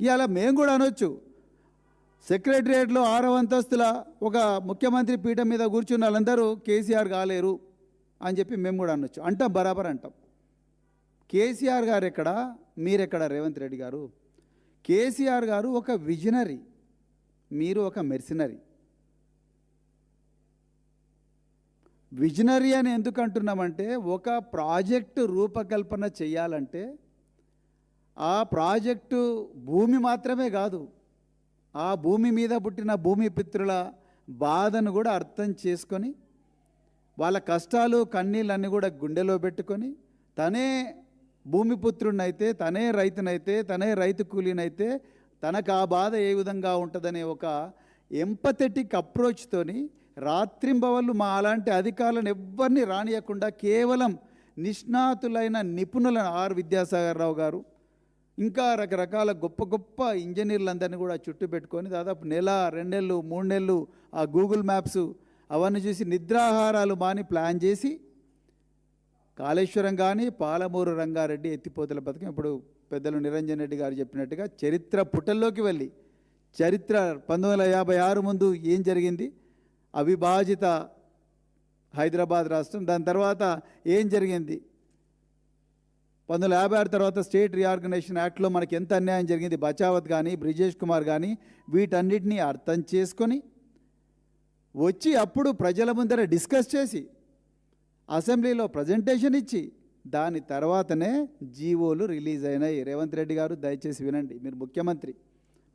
ఇవాళ మేము కూడా అనొచ్చు, సెక్రటరియట్లో 6వ అంతస్తుల ఒక ముఖ్యమంత్రి పీఠం మీద కూర్చున్న వాళ్ళందరూ కేసీఆర్ కాలేరు అని చెప్పి మేము కూడా అనొచ్చు. అంటాం, బరాబర్ అంటాం. కేసీఆర్ గారు ఎక్కడ, మీరెక్కడ రేవంత్ రెడ్డి గారు? కేసీఆర్ గారు ఒక విజనరీ, మీరు ఒక మెర్సినరీ. విజనరీ అని ఎందుకు అంటున్నామంటే, ఒక ప్రాజెక్టు రూపకల్పన చేయాలంటే ఆ ప్రాజెక్టు భూమి మాత్రమే కాదు, ఆ భూమి మీద పుట్టిన భూమిపుత్రుల బాధను కూడా అర్థం చేసుకొని, వాళ్ళ కష్టాలు కన్నీళ్ళన్నీ కూడా గుండెలో పెట్టుకొని, తనే భూమిపుత్రుడినైతే, తనే రైతునైతే, తనే రైతు కూలీనైతే తనకు ఆ బాధ ఏ విధంగా ఉంటుందనే ఒక ఎంపథెటిక్ అప్రోచ్తోని రాత్రింబవళ్ళు మా అలాంటి అధికారులను ఎవ్వరిని రానియకుండా కేవలం నిష్ణాతులైన నిపుణులను ఆర్ విద్యాసాగర్ రావు గారు ఇంకా రకరకాల గొప్ప గొప్ప ఇంజనీర్లందరినీ కూడా చుట్టూ పెట్టుకొని దాదాపు నెల, 2 నెలలు, 3 నెలలు ఆ గూగుల్ మ్యాప్స్ అవన్నీ చూసి నిద్రాహారాలు మాని ప్లాన్ చేసి కాళేశ్వరం కానీ పాలమూరు రంగారెడ్డి ఎత్తిపోతల పథకం ఇప్పుడు పెద్దలు నిరంజన్ రెడ్డి గారు చెప్పినట్టుగా చరిత్ర పుటల్లోకి వెళ్ళి, చరిత్ర 1956 ముందు ఏం జరిగింది, అవిభాజిత హైదరాబాద్ రాష్ట్రం, దాని తర్వాత ఏం జరిగింది, 1956 తర్వాత స్టేట్ రీఆర్గనైజేషన్ యాక్ట్లో మనకి ఎంత అన్యాయం జరిగింది, బచావత్ కానీ బ్రిజేష్ కుమార్ కానీ, వీటన్నిటినీ అర్థం చేసుకొని వచ్చి అప్పుడు ప్రజల ముందర డిస్కస్ చేసి అసెంబ్లీలో ప్రజెంటేషన్ ఇచ్చి దాని తర్వాతనే జీవోలు రిలీజ్ అయినాయి. రేవంత్ రెడ్డి గారు దయచేసి వినండి, మీరు ముఖ్యమంత్రి.